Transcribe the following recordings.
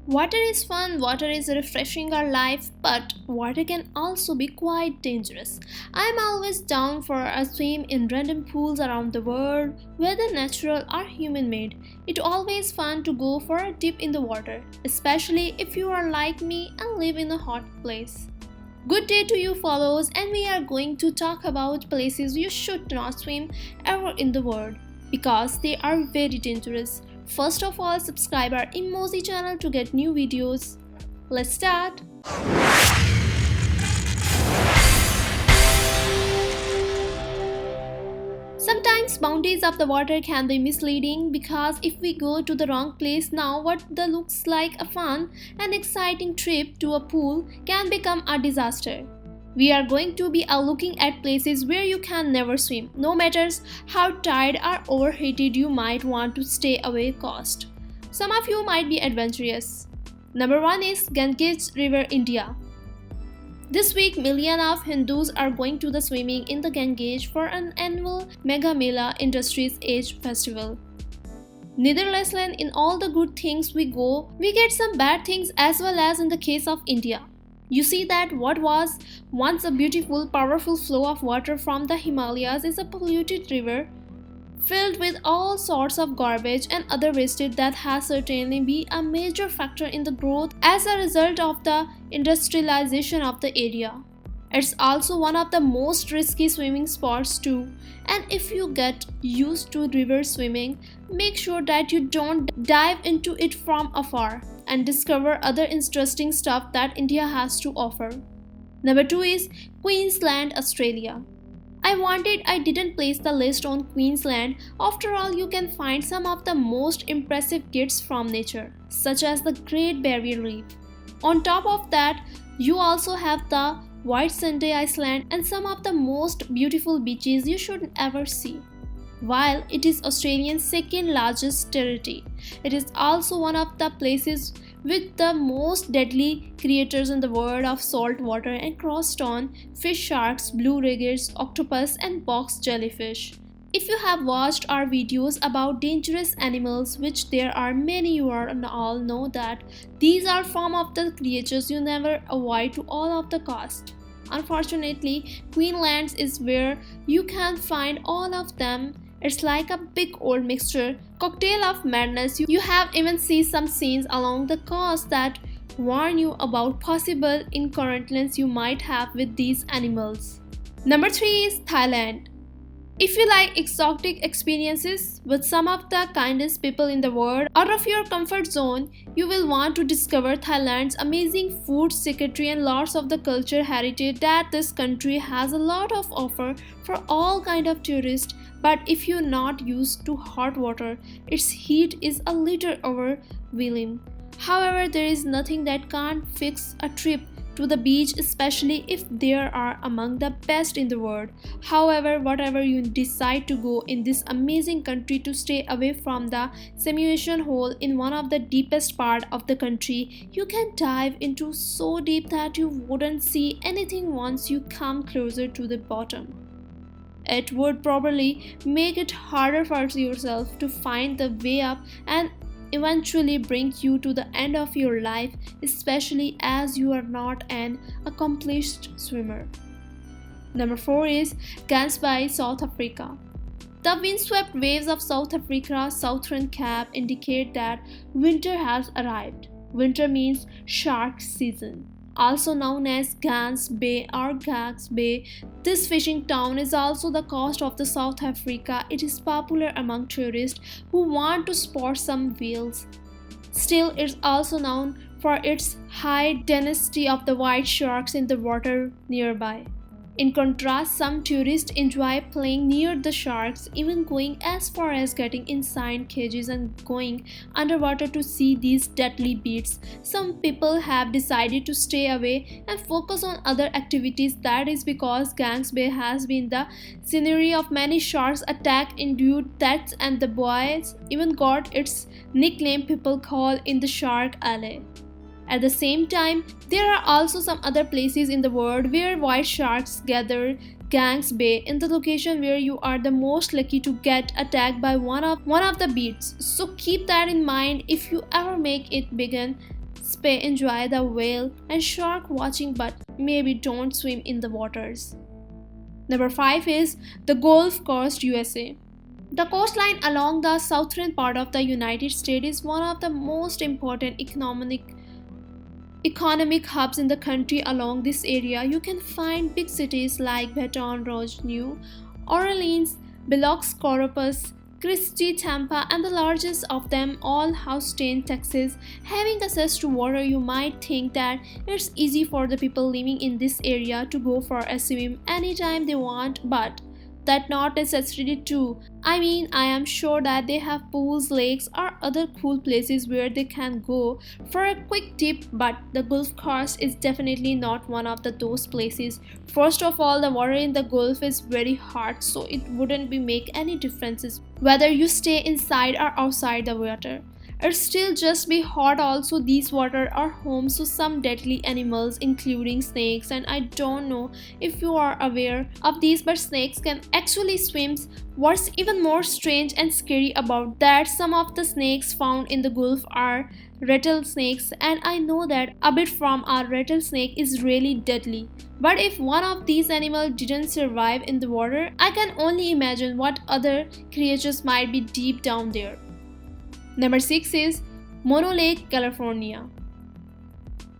Water is fun, water is refreshing our life, but water can also be quite dangerous. I'm always down for a swim in random pools around the world, whether natural or human made. It's always fun to go for a dip in the water, especially if you are like me and live in a hot place. Good day to you, follows, and we are going to talk about places you should not swim ever in the world because they are very dangerous. First of all, subscribe our Emoji channel to get new videos. Let's start. Sometimes boundaries of the water can be misleading because if we go to the wrong place now, what the looks like a fun and exciting trip to a pool can become a disaster. We are going to be looking at places where you can never swim, no matters how tired or overheated you might want to stay away coast. Some of you might be adventurous. Number 1 is Ganges River, India. This week, millions of Hindus are going to the swimming in the Ganges for an annual Mega Mela Industries Age Festival. Nevertheless, in all the good things we go, we get some bad things as well as in the case of India. You see that what was once a beautiful, powerful flow of water from the Himalayas is a polluted river filled with all sorts of garbage and other wastage that has certainly been a major factor in the growth as a result of the industrialization of the area. It's also one of the most risky swimming spots too, and if you get used to river swimming, make sure that you don't dive into it from afar and discover other interesting stuff that India has to offer. Number 2 is Queensland, Australia. I didn't place the list on Queensland. After all, you can find some of the most impressive gifts from nature, such as the Great Barrier Reef. On top of that, you also have the White Sunday Island and some of the most beautiful beaches you should ever see. While it is Australia's second largest territory, it is also one of the places with the most deadly creatures in the world of salt water and cross-stone, fish sharks, blue riggers, octopus and box jellyfish. If you have watched our videos about dangerous animals, which there are many, you all know that these are form of the creatures you never avoid to all of the cost. Unfortunately, Queensland is where you can find all of them. It's like a big old mixture, cocktail of madness. You have even seen some scenes along the coast that warn you about possible encounters you might have with these animals. Number 3 is Thailand. If you like exotic experiences with some of the kindest people in the world out of your comfort zone, you will want to discover Thailand's amazing food secretary and lots of the culture heritage that this country has a lot of offer for all kind of tourists. But if you're not used to hot water, its heat is a little overwhelming. However, there is nothing that can't fix a trip to the beach, especially if they are among the best in the world. However, whatever you decide to go in this amazing country, to stay away from the simulation hole in one of the deepest part of the country, you can dive into so deep that you wouldn't see anything once you come closer to the bottom. It would probably make it harder for yourself to find the way up and eventually bring you to the end of your life, especially as you are not an accomplished swimmer. Number 4 is Gansby, South Africa. The windswept waves of South Africa's Southern Cape indicate that winter has arrived. Winter means shark season. Also known as Gans Bay or Gags Bay, this fishing town is also the coast of the South Africa. It is popular among tourists who want to spot some whales. Still, it is also known for its high density of the white sharks in the water nearby. In contrast, some tourists enjoy playing near the sharks, even going as far as getting inside cages and going underwater to see these deadly beasts. Some people have decided to stay away and focus on other activities. That is because Gangs Bay has been the scenery of many sharks attack-induced deaths, and the boys even got its nickname people call in the Shark Alley. At the same time, there are also some other places in the world where white sharks gather. Gangs Bay in the location where you are the most likely to get attacked by one of the beasts. So keep that in mind if you ever make it begin enjoy the whale and shark watching, but maybe don't swim in the waters. Number 5 is the Gulf Coast, USA. The coastline along the southern part of the United States is one of the most important economic hubs in the country. Along this area, you can find big cities like Baton Rouge, New Orleans, Biloxi, Corpus Christi, Tampa, and the largest of them all, Houston, Texas. Having access to water, you might think that it's easy for the people living in this area to go for a swim anytime they want, but that not necessarily true. I am sure that they have pools, lakes, or other cool places where they can go for a quick dip, but the Gulf Coast is definitely not one of those places. First of all, the water in the Gulf is very hot, so it wouldn't make any differences whether you stay inside or outside the water. It still just be hot. Also, these water are home to some deadly animals including snakes, and I don't know if you are aware of these, but snakes can actually swim. What's even more strange and scary about that, some of the snakes found in the Gulf are rattlesnakes, and I know that a bit from a rattlesnake is really deadly. But if one of these animals didn't survive in the water, I can only imagine what other creatures might be deep down there. Number 6 is Mono Lake, California.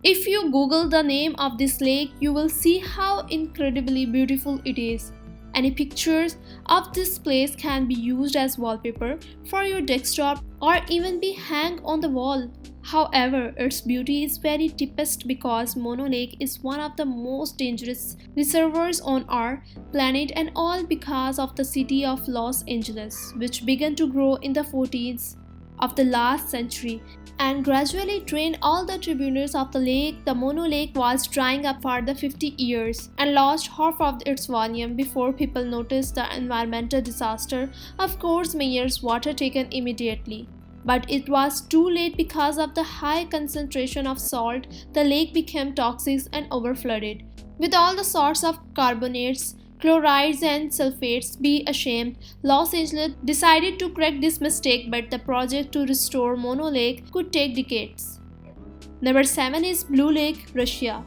If you Google the name of this lake, you will see how incredibly beautiful it is. Any pictures of this place can be used as wallpaper for your desktop or even be hung on the wall. However, its beauty is very deepest because Mono Lake is one of the most dangerous reservoirs on our planet, and all because of the city of Los Angeles, which began to grow in the 40s of the last century and gradually drained all the tributaries of the lake. The Mono Lake was drying up for the 50 years and lost half of its volume before people noticed the environmental disaster. Of course, Mayor's water taken immediately. But it was too late because of the high concentration of salt. The lake became toxic and overflooded with all the sorts of carbonates, chlorides and sulfates. Be ashamed. Los Angeles decided to correct this mistake, but the project to restore Mono Lake could take decades. Number 7 is Blue Lake, Russia.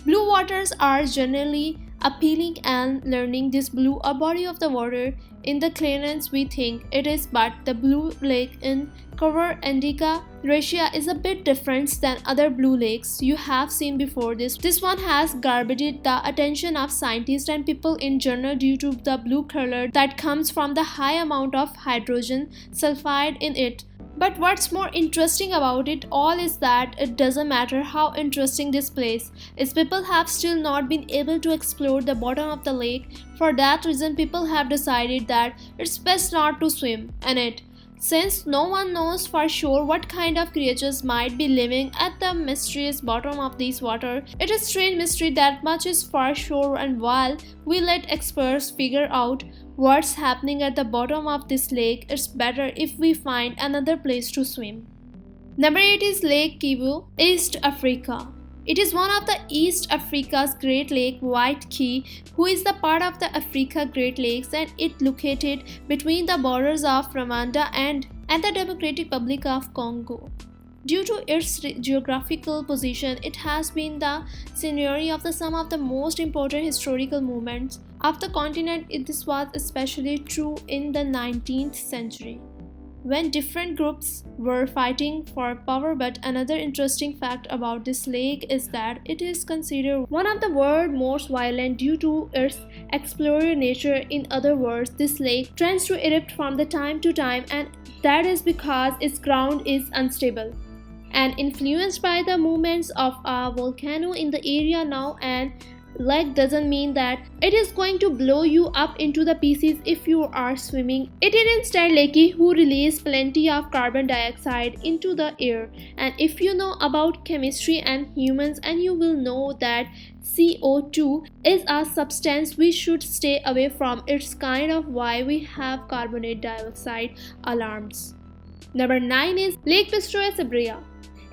Blue waters are generally appealing, and learning this blue a body of the water in the clearness we think it is, but the Blue Lake in Kavur-Andika, Russia is a bit different than other blue lakes you have seen before. This one has garnered the attention of scientists and people in general due to the blue color that comes from the high amount of hydrogen sulfide in it. But what's more interesting about it all is that it doesn't matter how interesting this place is, people have still not been able to explore the bottom of the lake. For that reason, people have decided that it's best not to swim in it, since no one knows for sure what kind of creatures might be living at the mysterious bottom of this water. It is a strange mystery, that much is for sure, and while we let experts figure out what's happening at the bottom of this lake, it's better if we find another place to swim. Number 8 is Lake Kivu, East Africa. It is one of the East Africa's Great Lake, White Key, who is the part of the Africa Great Lakes, and it located between the borders of Rwanda and the Democratic Republic of Congo. Due to its geographical position, it has been the scenario of some of the most important historical movements of the continent. This was especially true in the 19th century, when different groups were fighting for power. But another interesting fact about this lake is that it is considered one of the world's most violent due to its explosive nature. In other words, this lake tends to erupt from the time to time, and that is because its ground is unstable and influenced by the movements of a volcano in the area now. And lake doesn't mean that it is going to blow you up into the pieces if you are swimming. It is instead lake who release plenty of carbon dioxide into the air. And if you know about chemistry and humans, and you will know that CO2 is a substance we should stay away from. It's kind of why we have carbon dioxide alarms. Number 9 is Lake Pistoia, Siberia.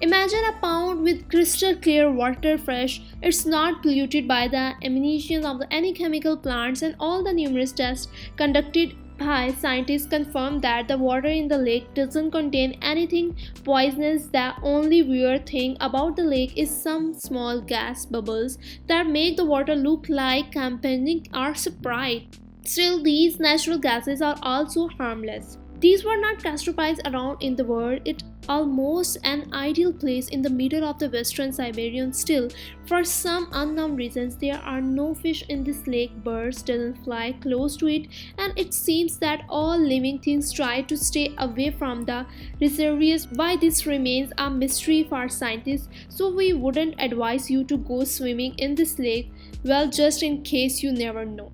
Imagine a pond with crystal clear water, fresh. It's not polluted by the emissions of any chemical plants, and all the numerous tests conducted Hi, scientists confirm that the water in the lake doesn't contain anything poisonous. The only weird thing about the lake is some small gas bubbles that make the water look like campaigning or Sprite. Still, these natural gases are also harmless. These were not catastrophes around in the world. It almost an ideal place in the middle of the western Siberian. Still, for some unknown reasons, there are no fish in this lake. Birds doesn't fly close to it, and it seems that all living things try to stay away from the reservoirs. Why this remains a mystery for scientists, so we wouldn't advise you to go swimming in this lake. Well, just in case you never know.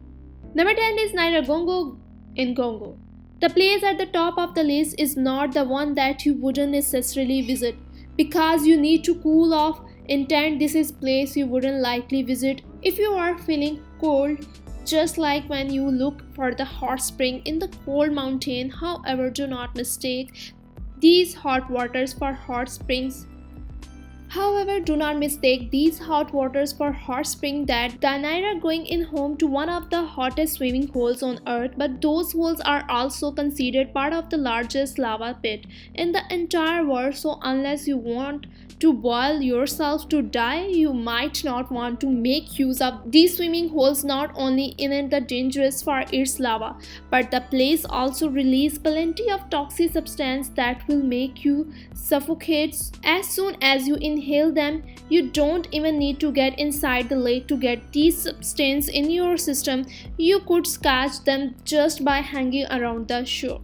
Number 10 is Nyiragongo in Congo. The place at the top of the list is not the one that you wouldn't necessarily visit because you need to cool off. Intent, this is place you wouldn't likely visit if you are feeling cold, just like when you look for the hot spring in the cold mountain. However, do not mistake these hot waters for hot springs. However, do not mistake these hot waters for hot spring. That the Naira going in home to one of the hottest swimming holes on earth, but those holes are also considered part of the largest lava pit in the entire world. So unless you want to boil yourself to die, you might not want to make use of these swimming holes. Not only isn't the dangerous for its lava, but the place also release plenty of toxic substance that will make you suffocate as soon as you inhale them. You don't even need to get inside the lake to get these substances in your system. You could catch them just by hanging around the shore.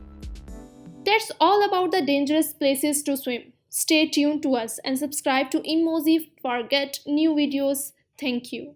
That's all about the dangerous places to swim. Stay tuned to us and subscribe to Emoji for get new videos. Thank you.